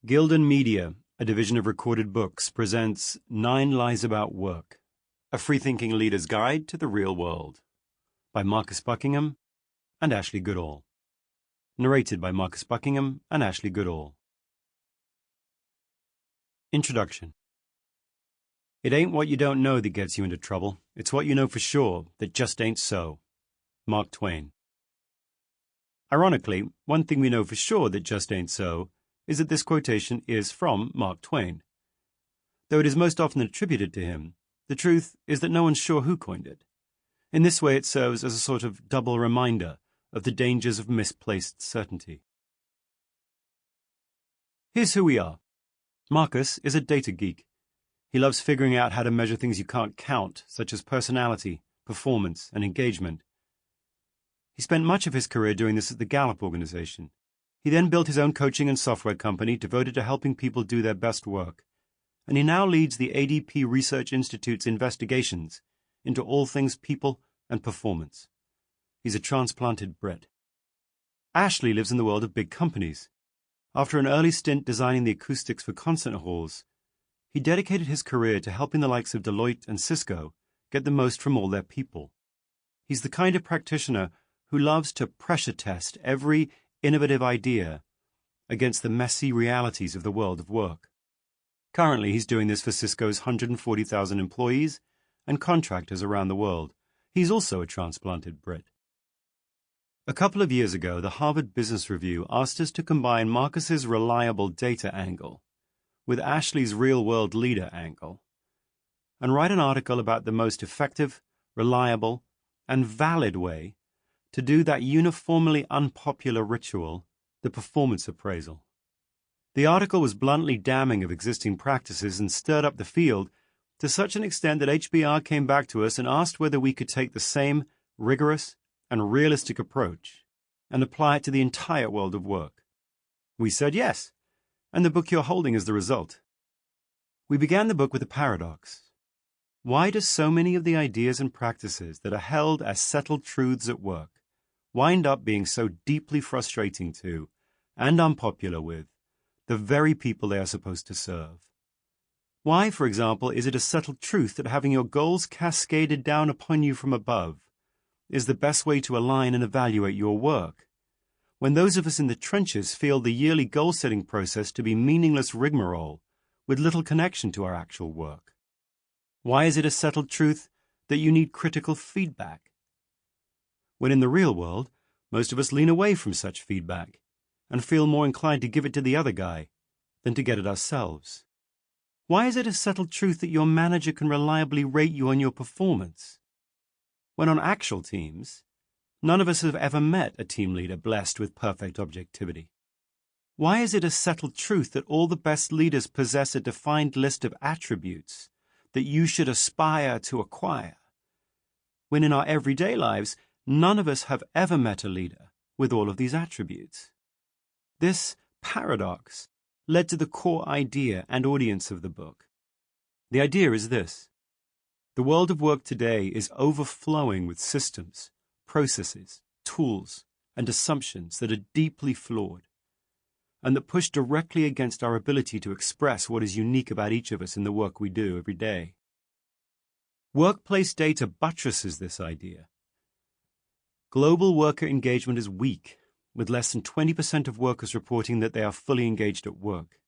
Gildan Media, a division of Recorded Books, presents 9 Lies About Work, a Freethinking Leader's Guide to the Real World, by Marcus Buckingham and Ashley Goodall. Narrated by Marcus Buckingham and Ashley Goodall. Introduction. It ain't what you don't know that gets you into trouble. It's what you know for sure that just ain't so. Mark Twain. Ironically, one thing we know for sure that just ain't so is that this quotation is from Mark Twain. Though it is most often attributed to him, the truth is that no one's sure who coined it. In this way it serves as a sort of double reminder of the dangers of misplaced certainty. Here's who we are. Marcus is a data geek. He loves figuring out how to measure things you can't count, such as personality, performance, and engagement. He spent much of his career doing this at the Gallup organization. He then built his own coaching and software company devoted to helping people do their best work, and he now leads the ADP Research Institute's investigations into all things people and performance. He's a transplanted Brit. Ashley lives in the world of big companies. After an early stint designing the acoustics for concert halls, he dedicated his career to helping the likes of Deloitte and Cisco get the most from all their people. He's the kind of practitioner who loves to pressure test every innovative idea against the messy realities of the world of work. Currently, he's doing this for Cisco's 140,000 employees and contractors around the world. He's also a transplanted Brit. A couple of years ago, the Harvard Business Review asked us to combine Marcus's reliable data angle with Ashley's real-world leader angle and write an article about the most effective, reliable, and valid way to do that uniformly unpopular ritual, the performance appraisal. The article was bluntly damning of existing practices and stirred up the field to such an extent that HBR came back to us and asked whether we could take the same rigorous and realistic approach and apply it to the entire world of work. We said yes, and the book you're holding is the result. We began the book with a paradox. Why do so many of the ideas and practices that are held as settled truths at work wind up being so deeply frustrating to, and unpopular with, the very people they are supposed to serve? Why, for example, is it a settled truth that having your goals cascaded down upon you from above is the best way to align and evaluate your work, when those of us in the trenches feel the yearly goal-setting process to be meaningless rigmarole with little connection to our actual work? Why is it a settled truth that you need critical feedback, when in the real world, most of us lean away from such feedback and feel more inclined to give it to the other guy than to get it ourselves? Why is it a settled truth that your manager can reliably rate you on your performance, when on actual teams, none of us have ever met a team leader blessed with perfect objectivity? Why is it a settled truth that all the best leaders possess a defined list of attributes that you should aspire to acquire, when in our everyday lives, none of us have ever met a leader with all of these attributes? This paradox led to the core idea and audience of the book. The idea is this: the world of work today is overflowing with systems, processes, tools, and assumptions that are deeply flawed and that push directly against our ability to express what is unique about each of us in the work we do every day. Workplace data buttresses this idea. Global worker engagement is weak, with less than 20% of workers reporting that they are fully engaged at work.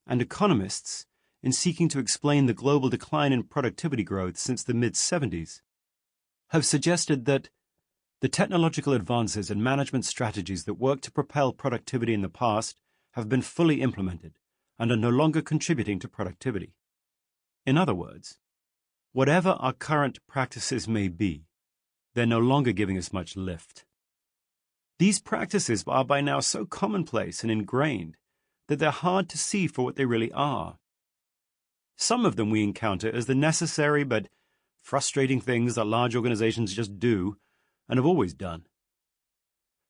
And economists, in seeking to explain the global decline in productivity growth since the mid-70s, have suggested that the technological advances and management strategies that worked to propel productivity in the past have been fully implemented and are no longer contributing to productivity. In other words, whatever our current practices may be, they're no longer giving us much lift. These practices are by now so commonplace and ingrained that they're hard to see for what they really are. Some of them we encounter as the necessary but frustrating things that large organizations just do and have always done.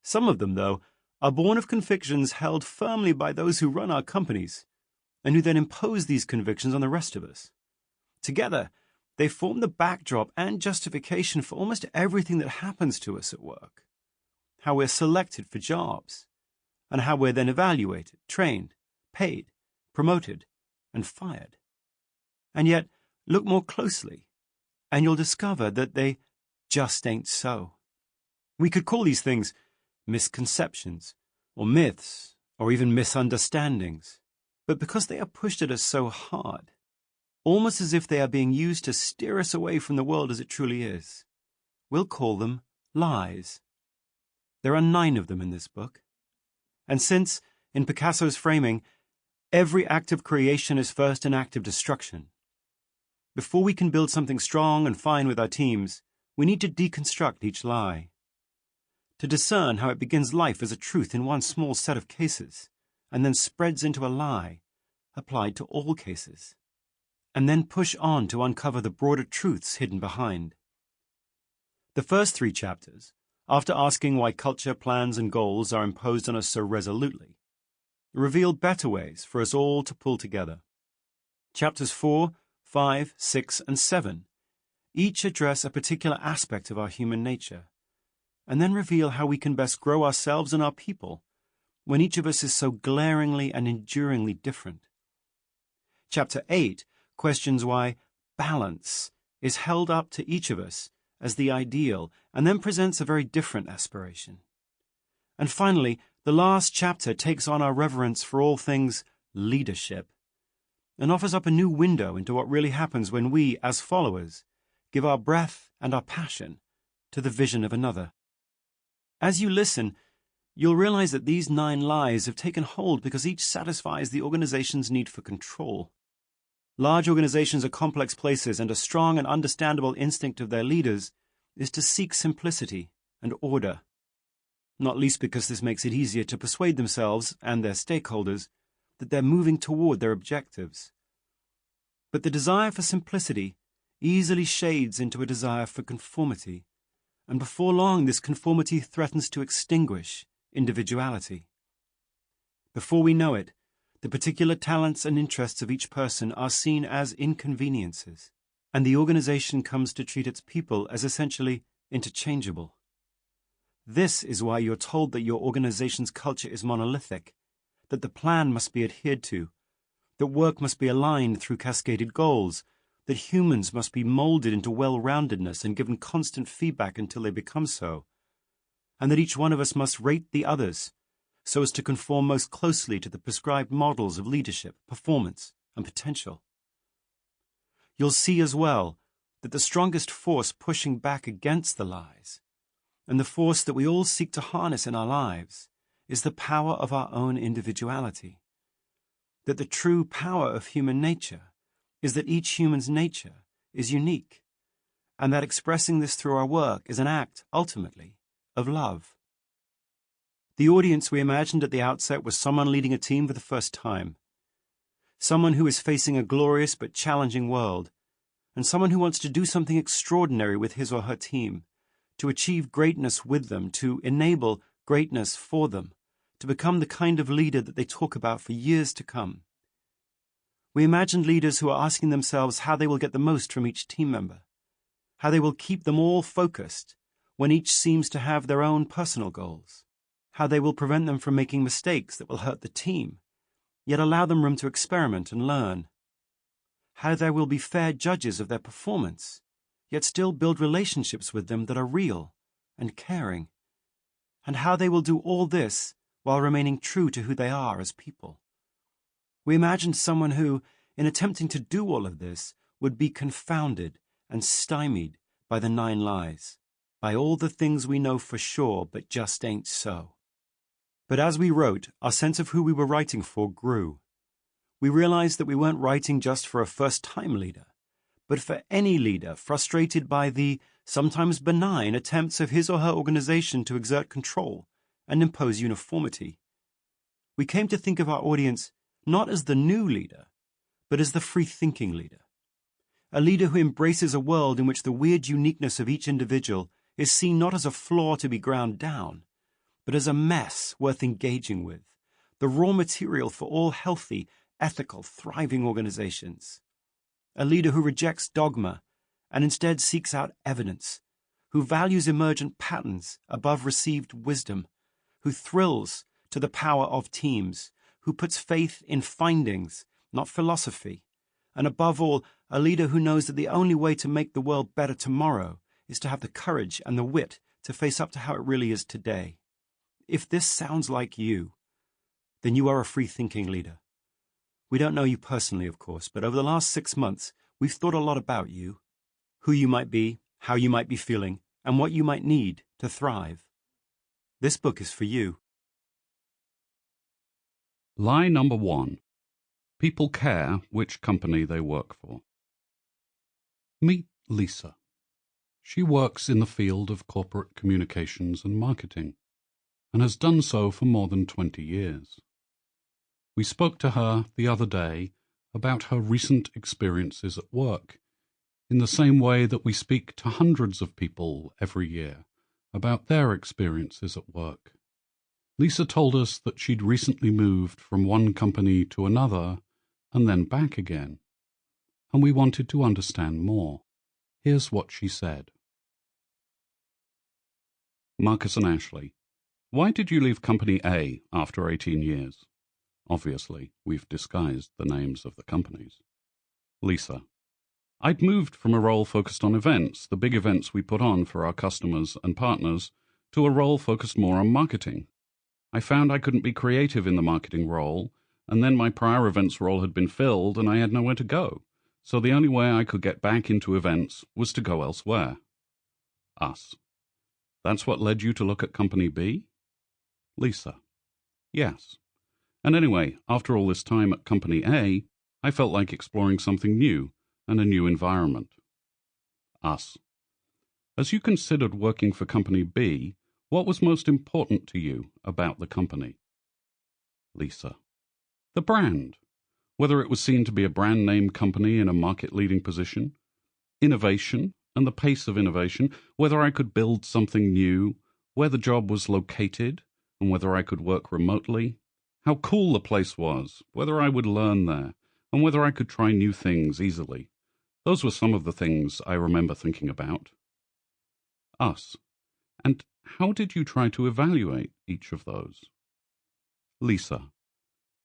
Some of them, though, are born of convictions held firmly by those who run our companies and who then impose these convictions on the rest of us. Together, they form the backdrop and justification for almost everything that happens to us at work: how we're selected for jobs, and how we're then evaluated, trained, paid, promoted, and fired. And yet, look more closely, and you'll discover that they just ain't so. We could call these things misconceptions, or myths, or even misunderstandings, but because they are pushed at us so hard, almost as if they are being used to steer us away from the world as it truly is, we'll call them lies. There are 9 of them in this book. And since, in Picasso's framing, every act of creation is first an act of destruction, before we can build something strong and fine with our teams, we need to deconstruct each lie, to discern how it begins life as a truth in one small set of cases, and then spreads into a lie applied to all cases, and then push on to uncover the broader truths hidden behind. The first 3 chapters, after asking why culture, plans, and goals are imposed on us so resolutely, reveal better ways for us all to pull together. Chapters 4, 5, 6, and 7 each address a particular aspect of our human nature, and then reveal how we can best grow ourselves and our people when each of us is so glaringly and enduringly different. Chapter 8 questions why balance is held up to each of us as the ideal, and then presents a very different aspiration. And finally, the last chapter takes on our reverence for all things leadership, and offers up a new window into what really happens when we, as followers, give our breath and our passion to the vision of another. As you listen, you'll realize that these 9 lies have taken hold because each satisfies the organization's need for control. Large organizations are complex places, and a strong and understandable instinct of their leaders is to seek simplicity and order, not least because this makes it easier to persuade themselves and their stakeholders that they're moving toward their objectives. But the desire for simplicity easily shades into a desire for conformity, and before long this conformity threatens to extinguish individuality. Before we know it, the particular talents and interests of each person are seen as inconveniences, and the organization comes to treat its people as essentially interchangeable. This is why you're told that your organization's culture is monolithic, that the plan must be adhered to, that work must be aligned through cascaded goals, that humans must be molded into well-roundedness and given constant feedback until they become so, and that each one of us must rate the others so as to conform most closely to the prescribed models of leadership, performance, and potential. You'll see as well that the strongest force pushing back against the lies, and the force that we all seek to harness in our lives, is the power of our own individuality. That the true power of human nature is that each human's nature is unique, and that expressing this through our work is an act, ultimately, of love. The audience we imagined at the outset was someone leading a team for the first time, someone who is facing a glorious but challenging world, and someone who wants to do something extraordinary with his or her team, to achieve greatness with them, to enable greatness for them, to become the kind of leader that they talk about for years to come. We imagined leaders who are asking themselves how they will get the most from each team member, how they will keep them all focused when each seems to have their own personal goals, how they will prevent them from making mistakes that will hurt the team, yet allow them room to experiment and learn, how there will be fair judges of their performance, yet still build relationships with them that are real and caring, and how they will do all this while remaining true to who they are as people. We imagined someone who, in attempting to do all of this, would be confounded and stymied by the 9 lies, by all the things we know for sure but just ain't so. But as we wrote, our sense of who we were writing for grew. We realized that we weren't writing just for a first-time leader, but for any leader frustrated by the, sometimes benign, attempts of his or her organization to exert control and impose uniformity. We came to think of our audience not as the new leader, but as the free-thinking leader, a leader who embraces a world in which the weird uniqueness of each individual is seen not as a flaw to be ground down, but as a mess worth engaging with, the raw material for all healthy, ethical, thriving organizations. A leader who rejects dogma and instead seeks out evidence, who values emergent patterns above received wisdom, who thrills to the power of teams, who puts faith in findings, not philosophy. And above all, a leader who knows that the only way to make the world better tomorrow is to have the courage and the wit to face up to how it really is today. If this sounds like you, then you are a free-thinking leader. We don't know you personally, of course, but over the last 6 months, we've thought a lot about you, who you might be, how you might be feeling, and what you might need to thrive. This book is for you. Lie number 1. People care which company they work for. Meet Lisa. She works in the field of corporate communications and marketing, and has done so for more than 20 years. We spoke to her the other day about her recent experiences at work, in the same way that we speak to hundreds of people every year about their experiences at work. Lisa told us that she'd recently moved from one company to another and then back again, and we wanted to understand more. Here's what she said. Marcus and Ashley, why did you leave Company A after 18 years? Obviously, we've disguised the names of the companies. Lisa, I'd moved from a role focused on events, the big events we put on for our customers and partners, to a role focused more on marketing. I found I couldn't be creative in the marketing role, and then my prior events role had been filled and I had nowhere to go, so the only way I could get back into events was to go elsewhere. Us. That's what led you to look at Company B? Lisa. Yes. And anyway, after all this time at Company A, I felt like exploring something new and a new environment. Us. As you considered working for Company B, what was most important to you about the company? Lisa. The brand. Whether it was seen to be a brand name company in a market-leading position, innovation and the pace of innovation, whether I could build something new, where the job was located, and whether I could work remotely, how cool the place was, whether I would learn there, and whether I could try new things easily. Those were some of the things I remember thinking about. Us. And how did you try to evaluate each of those? Lisa.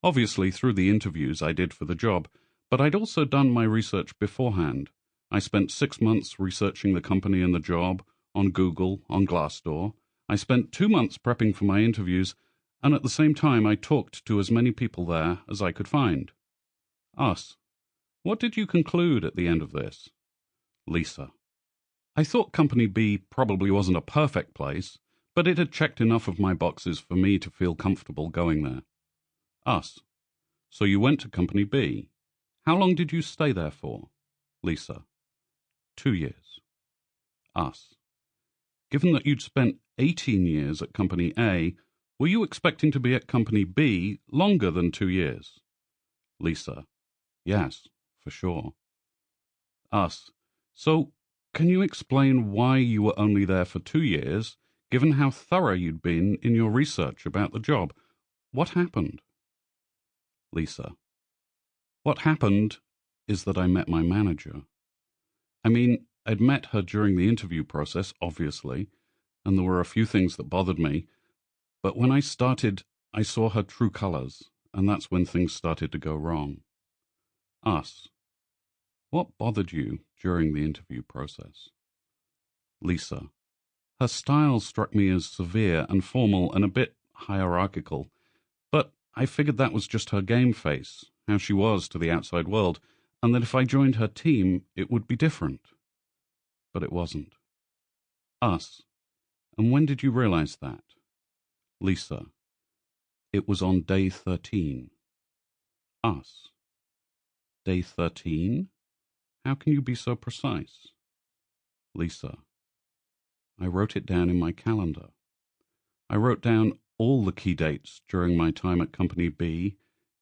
Obviously through the interviews I did for the job, but I'd also done my research beforehand. I spent 6 months researching the company and the job, on Google, on Glassdoor. I spent 2 months prepping for my interviews, and at the same time I talked to as many people there as I could find. Us. What did you conclude at the end of this? Lisa. I thought Company B probably wasn't a perfect place, but it had checked enough of my boxes for me to feel comfortable going there. Us. So you went to Company B. How long did you stay there for? Lisa. 2 years. Us. Given that you'd spent 18 years at Company A, were you expecting to be at Company B longer than 2 years? Lisa. Yes, for sure. Us. So, can you explain why you were only there for 2 years, given how thorough you'd been in your research about the job? What happened? Lisa. What happened is that I met my manager. I mean, I'd met her during the interview process, obviously, and there were a few things that bothered me, but when I started, I saw her true colors, and that's when things started to go wrong. Us. What bothered you during the interview process? Lisa. Her style struck me as severe and formal and a bit hierarchical, but I figured that was just her game face, how she was to the outside world, and that if I joined her team, it would be different. But it wasn't. Us. And when did you realize that? Lisa. It was on day 13. Us. Day 13? How can you be so precise? Lisa. I wrote it down in my calendar. I wrote down all the key dates during my time at Company B.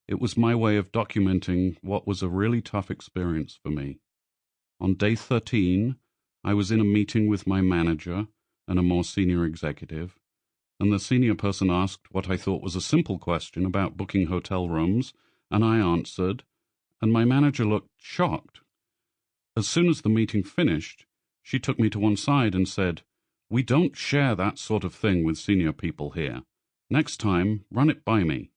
It was my way of documenting what was a really tough experience for me. On day 13, I was in a meeting with my manager and a more senior executive, and the senior person asked what I thought was a simple question about booking hotel rooms, and I answered, and my manager looked shocked. As soon as the meeting finished, she took me to one side and said, "We don't share that sort of thing with senior people here. Next time, run it by me."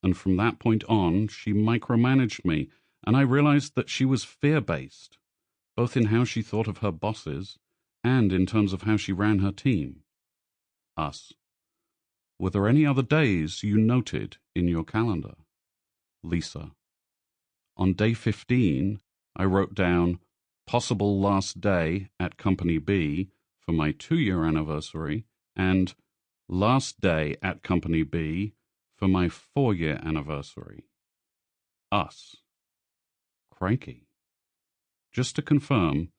and from that point on, she micromanaged me, and I realized that she was fear-based, both in how she thought of her bosses and in terms of how she ran her team. Us. Were there any other days you noted in your calendar? Lisa. On day 15, I wrote down possible last day at Company B for my 2-year anniversary and last day at Company B for my 4-year anniversary. Us. Crikey. Just to confirm,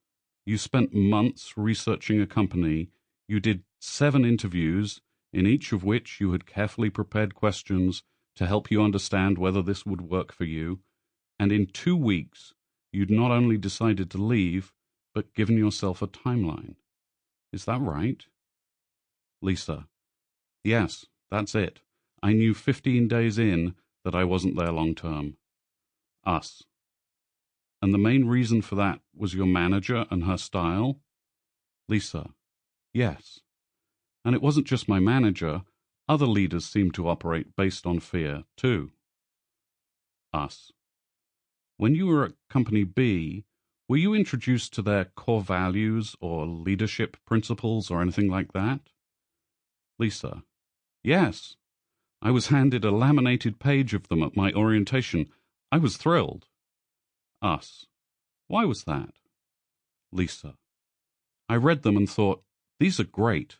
you spent months researching a company, you did 7 interviews, in each of which you had carefully prepared questions to help you understand whether this would work for you, and in 2 weeks you'd not only decided to leave, but given yourself a timeline. Is that right? Lisa. Yes, that's it. I knew 15 days in that I wasn't there long term. Us. And the main reason for that was your manager and her style? Lisa. Yes. And it wasn't just my manager. Other leaders seemed to operate based on fear, too. Us. When you were at Company B, were you introduced to their core values or leadership principles or anything like that? Lisa. Yes. I was handed a laminated page of them at my orientation. I was thrilled. Us. Why was that? Lisa. I read them and thought, these are great.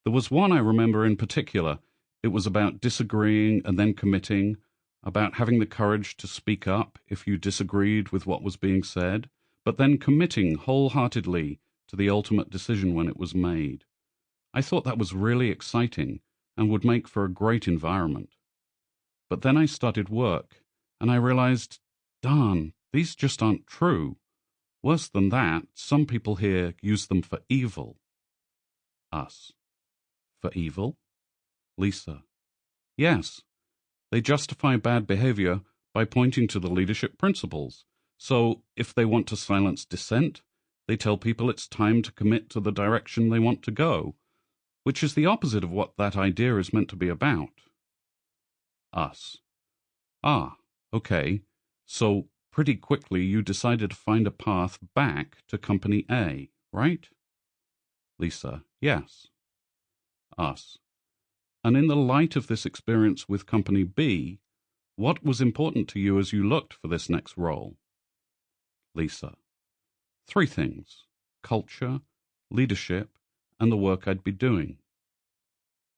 There was one I remember in particular. It was about disagreeing and then committing, about having the courage to speak up if you disagreed with what was being said, but then committing wholeheartedly to the ultimate decision when it was made. I thought that was really exciting and would make for a great environment. But then I started work, and I realized, darn, these just aren't true. Worse than that, some people here use them for evil. Us. For evil? Lisa. Yes. They justify bad behavior by pointing to the leadership principles. So, if they want to silence dissent, they tell people it's time to commit to the direction they want to go, which is the opposite of what that idea is meant to be about. Us. Ah, okay. So, pretty quickly you decided to find a path back to Company A, right? Lisa. Yes. Us. And in the light of this experience with Company B, what was important to you as you looked for this next role? Lisa. 3 things: culture, leadership, and the work I'd be doing.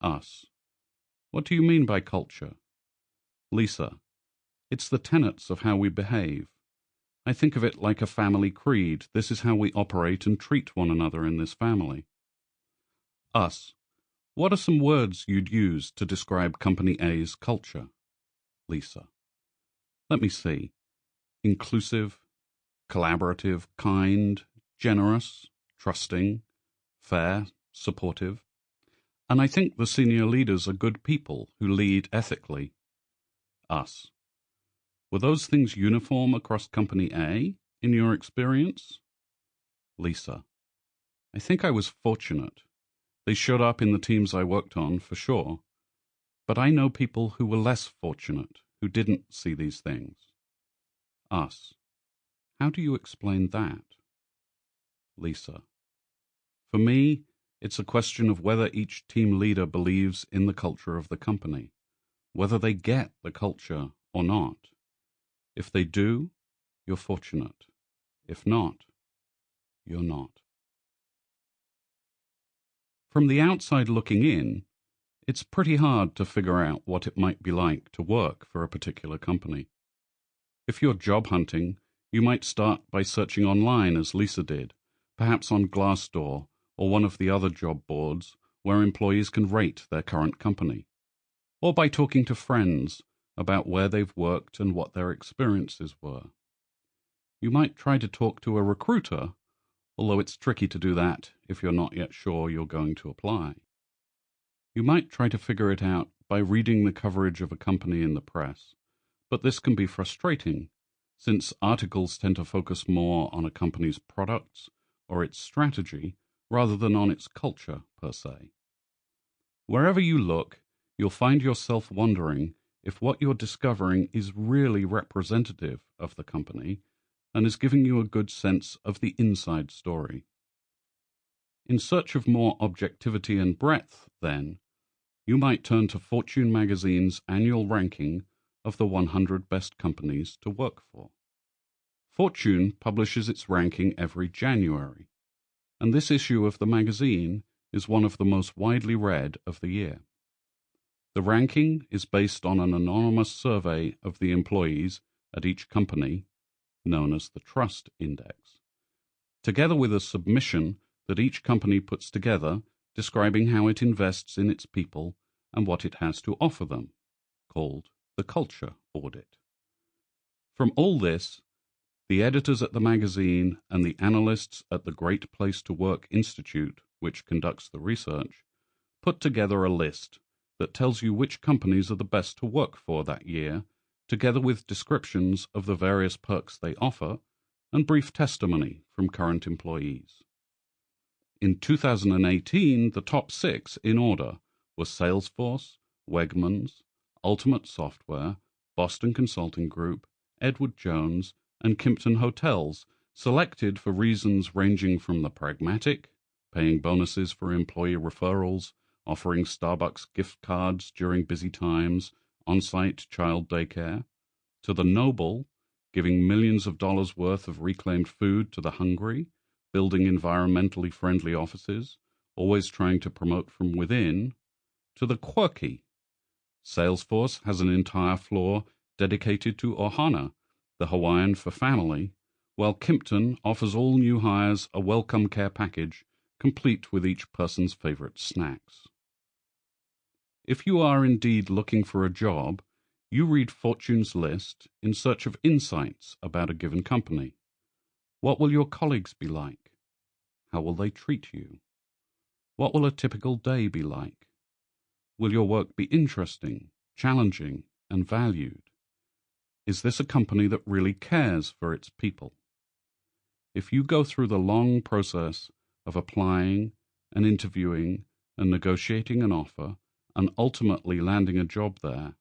Us. What do you mean by culture? Lisa. It's the tenets of how we behave. I think of it like a family creed. This is how we operate and treat one another in this family. Us. What are some words you'd use to describe Company A's culture? Lisa. Let me see. Inclusive, collaborative, kind, generous, trusting, fair, supportive. And I think the senior leaders are good people who lead ethically. Us. Were those things uniform across Company A, in your experience? Lisa. I think I was fortunate. They showed up in the teams I worked on, for sure. But I know people who were less fortunate, who didn't see these things. Us. How do you explain that? Lisa. For me, it's a question of whether each team leader believes in the culture of the company, whether they get the culture or not. If they do, you're fortunate. If not, you're not. From the outside looking in, it's pretty hard to figure out what it might be like to work for a particular company. If you're job hunting, you might start by searching online as Lisa did, perhaps on Glassdoor or one of the other job boards where employees can rate their current company, or by talking to friends about where they've worked and what their experiences were. You might try to talk to a recruiter, although it's tricky to do that if you're not yet sure you're going to apply. You might try to figure it out by reading the coverage of a company in the press, but this can be frustrating, since articles tend to focus more on a company's products or its strategy rather than on its culture per se. Wherever you look, you'll find yourself wondering if what you're discovering is really representative of the company and is giving you a good sense of the inside story. In search of more objectivity and breadth, then, you might turn to Fortune magazine's annual ranking of the 100 best companies to work for. Fortune publishes its ranking every January, and this issue of the magazine is one of the most widely read of the year. The ranking is based on an anonymous survey of the employees at each company, known as the Trust Index, together with a submission that each company puts together describing how it invests in its people and what it has to offer them, called the Culture Audit. From all this, the editors at the magazine and the analysts at the Great Place to Work Institute, which conducts the research, put together a list that tells you which companies are the best to work for that year, together with descriptions of the various perks they offer and brief testimony from current employees. In 2018, the top 6 in order were Salesforce, Wegmans, Ultimate Software, Boston Consulting Group, Edward Jones, and Kimpton Hotels, selected for reasons ranging from the pragmatic, paying bonuses for employee referrals, offering Starbucks gift cards during busy times, on-site child daycare, to the noble, giving millions of dollars worth of reclaimed food to the hungry, building environmentally friendly offices, always trying to promote from within, to the quirky. Salesforce has an entire floor dedicated to Ohana, the Hawaiian for family, while Kimpton offers all new hires a welcome care package, complete with each person's favorite snacks. If you are indeed looking for a job, you read Fortune's list in search of insights about a given company. What will your colleagues be like? How will they treat you? What will a typical day be like? Will your work be interesting, challenging, and valued? Is this a company that really cares for its people? If you go through the long process of applying and interviewing and negotiating an offer and ultimately landing a job there,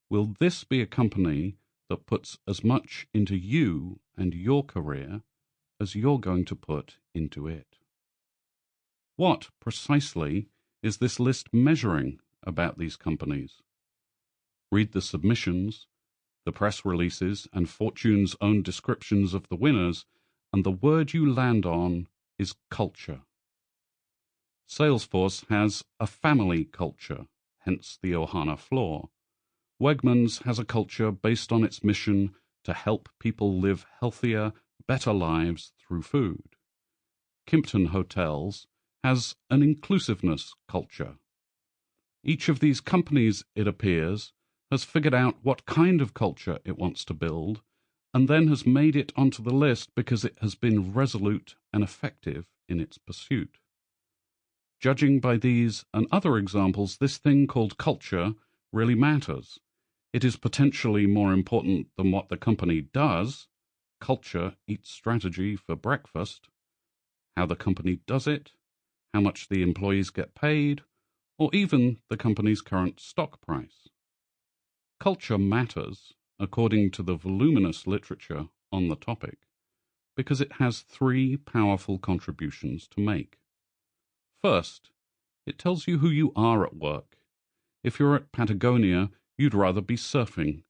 will this be a company that puts as much into you and your career as you're going to put into it? What, precisely, is this list measuring about these companies? Read the submissions, the press releases, and Fortune's own descriptions of the winners, and the word you land on is culture. Salesforce has a family culture, hence the Ohana floor. Wegmans has a culture based on its mission to help people live healthier, better lives through food. Kimpton Hotels has an inclusiveness culture. Each of these companies, it appears, has figured out what kind of culture it wants to build, and then has made it onto the list because it has been resolute and effective in its pursuit. Judging by these and other examples, this thing called culture really matters. It is potentially more important than what the company does. Culture eats strategy for breakfast. How the company does it, how much the employees get paid, or even the company's current stock price. Culture matters, according to the voluminous literature on the topic, because it has 3 powerful contributions to make. First, it tells you who you are at work. If you're at Patagonia, you'd rather be surfing.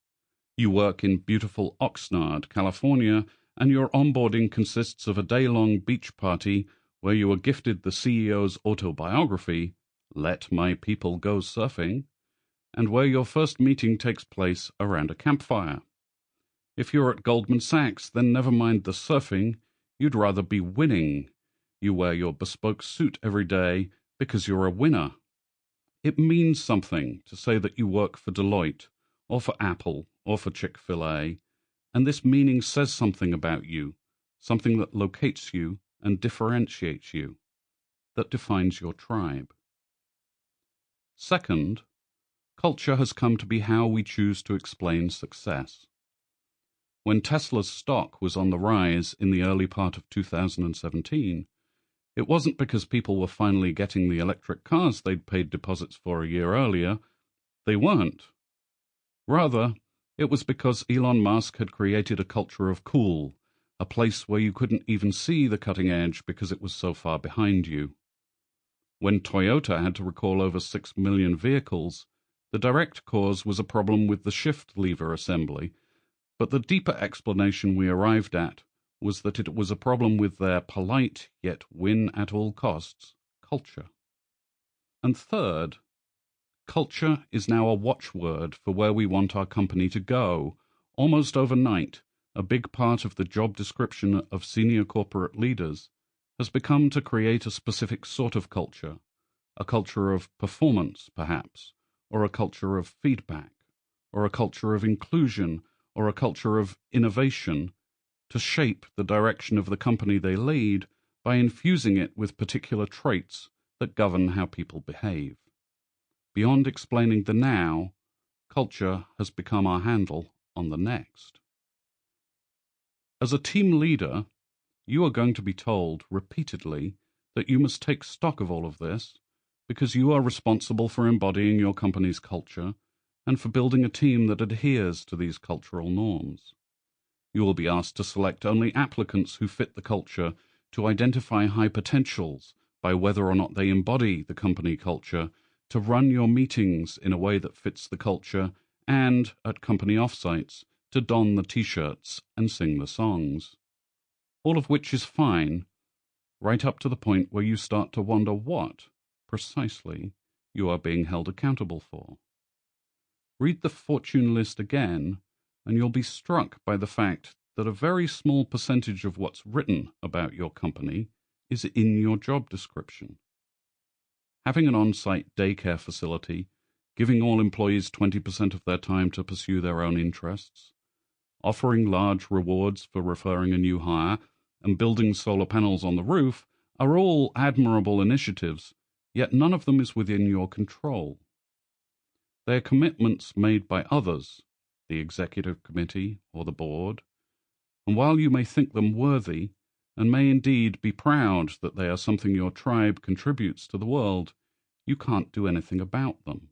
You work in beautiful Oxnard, California, and your onboarding consists of a day-long beach party where you are gifted the CEO's autobiography, Let My People Go Surfing, and where your first meeting takes place around a campfire. If you're at Goldman Sachs, then never mind the surfing, you'd rather be winning. You wear your bespoke suit every day because you're a winner. It means something to say that you work for Deloitte, or for Apple, or for Chick-fil-A, and this meaning says something about you, something that locates you and differentiates you, that defines your tribe. Second, culture has come to be how we choose to explain success. When Tesla's stock was on the rise in the early part of 2017, it wasn't because people were finally getting the electric cars they'd paid deposits for a year earlier. They weren't. Rather, it was because Elon Musk had created a culture of cool, a place where you couldn't even see the cutting edge because it was so far behind you. When Toyota had to recall over 6 million vehicles, the direct cause was a problem with the shift lever assembly, but the deeper explanation we arrived at was that it was a problem with their polite, yet win-at-all-costs, culture. And third, culture is now a watchword for where we want our company to go. Almost overnight, a big part of the job description of senior corporate leaders has become to create a specific sort of culture, a culture of performance, perhaps, or a culture of feedback, or a culture of inclusion, or a culture of innovation, to shape the direction of the company they lead by infusing it with particular traits that govern how people behave. Beyond explaining the now, culture has become our handle on the next. As a team leader, you are going to be told repeatedly that you must take stock of all of this because you are responsible for embodying your company's culture and for building a team that adheres to these cultural norms. You will be asked to select only applicants who fit the culture, to identify high potentials by whether or not they embody the company culture, to run your meetings in a way that fits the culture, and, at company offsites, to don the t-shirts and sing the songs. All of which is fine, right up to the point where you start to wonder what, precisely, you are being held accountable for. Read the fortune list again, and you'll be struck by the fact that a very small percentage of what's written about your company is in your job description. Having an on-site daycare facility, giving all employees 20% of their time to pursue their own interests, offering large rewards for referring a new hire, and building solar panels on the roof are all admirable initiatives, yet none of them is within your control. They are commitments made by others, the executive committee or the board, and while you may think them worthy, and may indeed be proud that they are something your tribe contributes to the world, you can't do anything about them.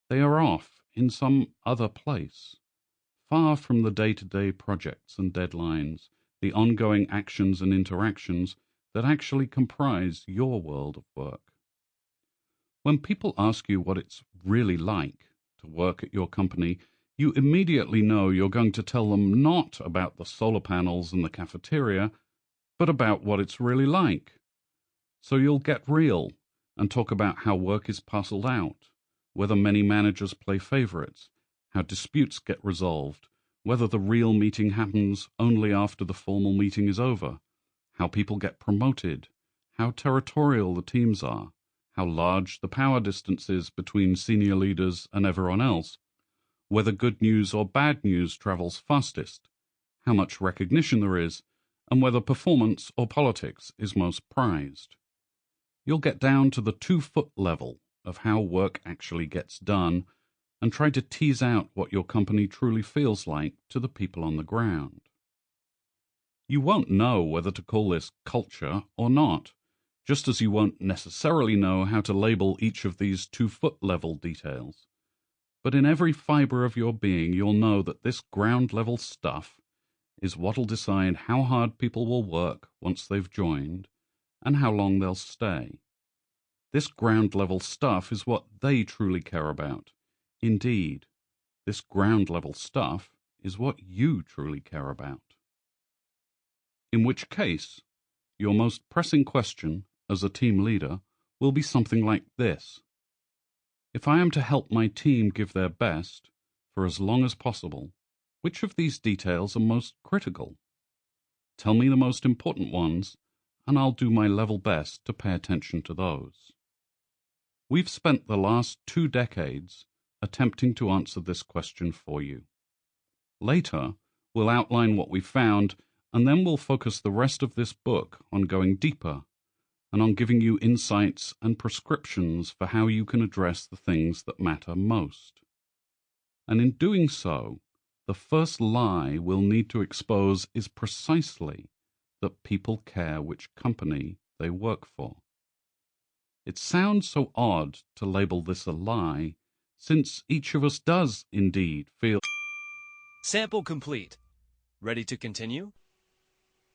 They are off in some other place, far from the day-to-day projects and deadlines, the ongoing actions and interactions that actually comprise your world of work. When people ask you what it's really like to work at your company, you immediately know you're going to tell them not about the solar panels and the cafeteria, but about what it's really like. So you'll get real and talk about how work is parceled out, whether many managers play favorites, how disputes get resolved, whether the real meeting happens only after the formal meeting is over, how people get promoted, how territorial the teams are, how large the power distance is between senior leaders and everyone else, whether good news or bad news travels fastest, how much recognition there is, and whether performance or politics is most prized. You'll get down to the 2-foot level of how work actually gets done and try to tease out what your company truly feels like to the people on the ground. You won't know whether to call this culture or not, just as you won't necessarily know how to label each of these 2-foot level details. But in every fibre of your being you'll know that this ground-level stuff is what'll decide how hard people will work once they've joined and how long they'll stay. This ground-level stuff is what they truly care about. Indeed, this ground-level stuff is what you truly care about. In which case, your most pressing question as a team leader will be something like this. If I am to help my team give their best for as long as possible, which of these details are most critical? Tell me the most important ones, and I'll do my level best to pay attention to those. We've spent the last 2 decades attempting to answer this question for you. Later, we'll outline what we've found, and then we'll focus the rest of this book on going deeper and on giving you insights and prescriptions for how you can address the things that matter most. And in doing so, the first lie we'll need to expose is precisely that people care which company they work for. It sounds so odd to label this a lie, since each of us does indeed feel. Sample complete. Ready to continue?